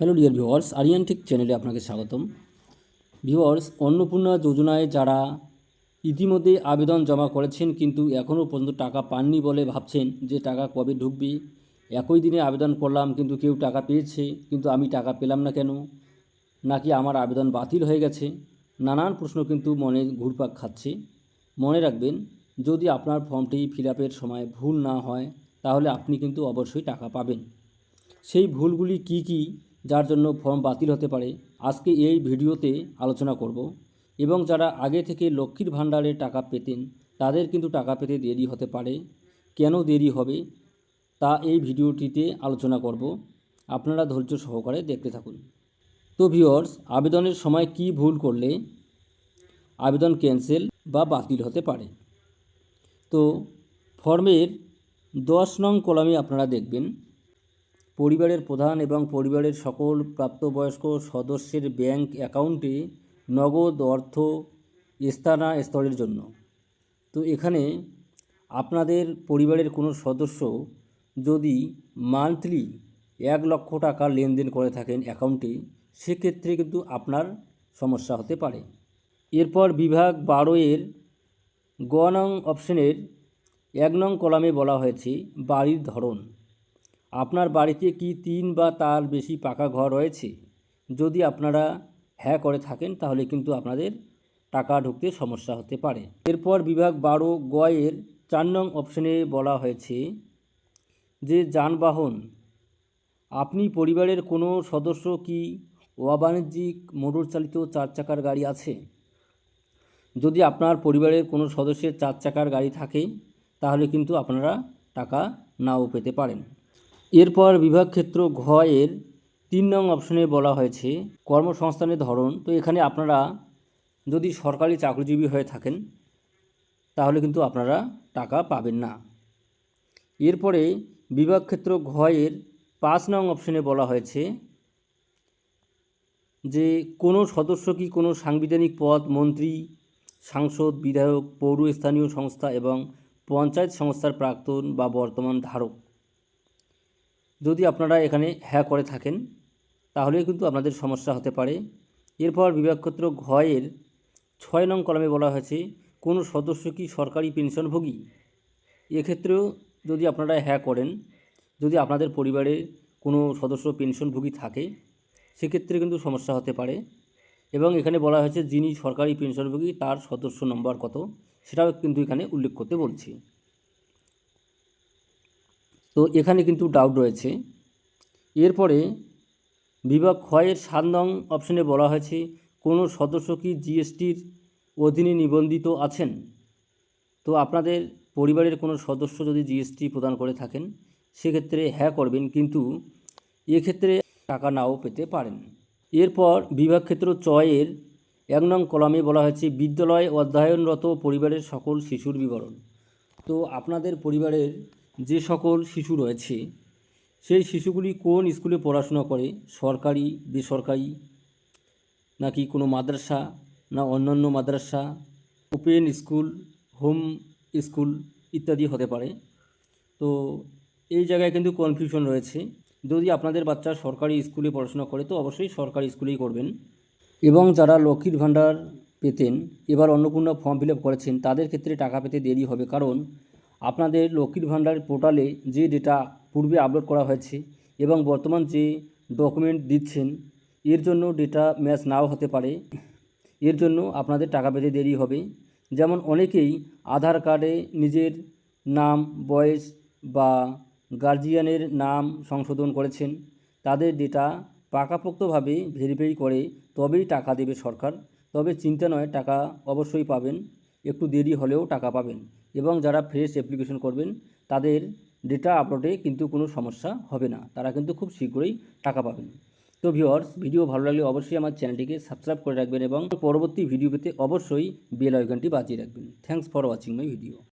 Hello dear viewers, Aryan tech চ্যানেলে আপনাকে স্বাগতম। ভিউয়ার্স, অন্নপূর্ণা যোজনায় যারা ইতিমধ্যে আবেদন জমা করেছেন কিন্তু এখনও পর্যন্ত টাকা পাননি বলে ভাবছেন যে টাকা কবে ঢুকবে, একই দিনে আবেদন করলাম কিন্তু কেউ টাকা পেয়েছে কিন্তু আমি টাকা পেলাম না কেন, নাকি আমার আবেদন বাতিল হয়ে গেছে, নানান প্রশ্ন কিন্তু মনে ঘুরপাক খাচ্ছে। মনে রাখবেন, যদি আপনার ফর্মটি ফিল আপের সময় ভুল না হয় তাহলে আপনি কিন্তু অবশ্যই টাকা পাবেন। সেই ভুলগুলি কি কি, যার জন্য ফর্ম বাতিল হতে পারে, আজকে এই ভিডিওতে আলোচনা করব। এবং যারা আগে থেকে লক্ষ্মীর ভাণ্ডারে টাকা পেতেন তাদের কিন্তু টাকা পেতে দেরি হতে পারে। কেন দেরি হবে তা এই ভিডিওটিতে আলোচনা করব। আপনারা ধৈর্য সহকারে দেখতে থাকুন। তো ভিউয়ার্স, আবেদনের সময় কি ভুল করলে আবেদন ক্যান্সেল বা বাতিল হতে পারে। তো ফর্মের 10 নং কলামে আপনারা দেখবেন, পরিবারের প্রধান এবং পরিবারের সকল প্রাপ্তবয়স্ক সদস্যের ব্যাংক অ্যাকাউন্টে নগদ অর্থ স্থানান্তরের জন্য। তো এখানে আপনাদের পরিবারের কোনো সদস্য যদি মান্থলি 1 লক্ষ টাকা লেনদেন করে থাকেন অ্যাকাউন্টে, সেক্ষেত্রে কিন্তু আপনার সমস্যা হতে পারে। এরপর বিভাগ 12-এর গ নং অপশনের 1 নং কলামে বলা হয়েছে বাড়ির ধরন। আপনার বাড়িতে কি 3 বা তার বেশি পাকা ঘর রয়েছে? যদি আপনারা হ্যাঁ করে থাকেন তাহলে কিন্তু আপনাদের টাকা ঢুকতে সমস্যা হতে পারে। এরপর বিভাগ 12-গ-এর 4 নং অপশনে বলা হয়েছে যে যানবাহন। আপনি পরিবারের কোনো সদস্য কি অবাণিজ্যিক মোটর চালিত 4 চাকার গাড়ি আছে? যদি আপনার পরিবারের কোনো সদস্যের 4 চাকার গাড়ি থাকে তাহলে কিন্তু আপনারা টাকা নাও পেতে পারেন। এরপর বিভাগ ক্ষেত্র ঘ-এর 3 নং অপশনে বলা হয়েছে কর্মসংস্থানের ধরন। তো এখানে আপনারা যদি সরকারি চাকরিজীবী হয়ে থাকেন তাহলে কিন্তু আপনারা টাকা পাবেন না। এরপরে বিভাগ ক্ষেত্র ঘ-এর 5 নং অপশনে বলা হয়েছে যে কোনো সদস্য কি কোনো সাংবিধানিক পদ, মন্ত্রী, সাংসদ, বিধায়ক, পৌর স্থানীয় সংস্থা এবং পঞ্চায়েত সংস্থার প্রাক্তন বা বর্তমান ধারক। যদি আপনারা এখানে হ্যাঁ করে থাকেন তাহলে কিন্তু আপনাদের সমস্যা হতে পারে। এরপর বিভাগ ক্ষেত্র ঘ-এর 6 নং কলামে বলা হয়েছে কোনো সদস্য কি সরকারি পেনশনভোগী। এক্ষেত্রেও যদি আপনারা হ্যাঁ করেন, যদি আপনাদের পরিবারে কোনো সদস্য পেনশনভোগী থাকে সেক্ষেত্রে কিন্তু সমস্যা হতে পারে। এবং এখানে বলা হয়েছে যিনি সরকারি পেনশনভোগী তার সদস্য নম্বর কত, সেটাও কিন্তু এখানে উল্লেখ করতে বলছি। তো এখানে কিন্তু ডাউট রয়েছে। এরপরে বিভাগ খ-এর 7 নং অপশনে বলা হয়েছে কোনো সদস্য কি জিএসটির অধীনে নিবন্ধিত আছেন। তো আপনাদের পরিবারের কোনো সদস্য যদি জিএসটি প্রদান করে থাকেন সেক্ষেত্রে হ্যাঁ করবেন, কিন্তু এক্ষেত্রে টাকা নাও পেতে পারেন। এরপর বিভাগ ক্ষেত্র চ-এর 1 নং কলামে বলা হয়েছে বিদ্যালয়ে অধ্যয়নরত পরিবারের সকল শিশুর বিবরণ। তো আপনাদের পরিবারের যে সকল শিশু রয়েছে সেই শিশুগুলি কোন স্কুলে পড়াশোনা করে, সরকারি, বেসরকারি, নাকি কোনো মাদ্রাসা, না অন্যান্য মাদ্রাসা, ওপেন স্কুল, হোম স্কুল ইত্যাদি হতে পারে। তো এই জায়গায় কিন্তু কনফিউশন রয়েছে। যদি আপনাদের বাচ্চা সরকারি স্কুলে পড়াশোনা করে তো অবশ্যই সরকারি স্কুলেই করবেন। এবং যারা লক্ষ্মীর ভাণ্ডার পেতেন এবার অন্নপূর্ণা ফর্ম ফিল আপ করেছেন তাদের ক্ষেত্রে টাকা পেতে দেরি হবে, কারণ আপনাদের লক্ষ্মীর ভাণ্ডার পোর্টালে যে ডেটা পূর্বে আপলোড করা হয়েছে এবং বর্তমান যে ডকুমেন্ট দিচ্ছেন এর জন্য ডেটা ম্যাচ নাও হতে পারে। এর জন্য আপনাদের টাকা পেতে দেরি হবে। যেমন অনেকেই আধার কার্ডে নিজের নাম, বয়স বা গার্জিয়ানের নাম সংশোধন করেছেন, তাদের ডেটা পাকাপোক্তভাবে ভেরিফাই করে তবেই টাকা দেবে সরকার। তবে চিন্তা নয়, টাকা অবশ্যই পাবেন, একটু দেরি হলেও টাকা পাবেন। এবং যারা ফ্রেশ অ্যাপ্লিকেশন করবেন তাদের ডেটা আপলোডে কিন্তু কোনো সমস্যা হবে না, তারা কিন্তু খুব শীঘ্রই টাকা পাবেন। তো ভিউয়ার্স, ভিডিও ভালো লাগলে অবশ্যই আমার চ্যানেলটিকে সাবস্ক্রাইব করে রাখবেন এবং পরবর্তী ভিডিও পেতে অবশ্যই বেল আইকনটি বাজিয়ে রাখবেন। Thanks for watching my video.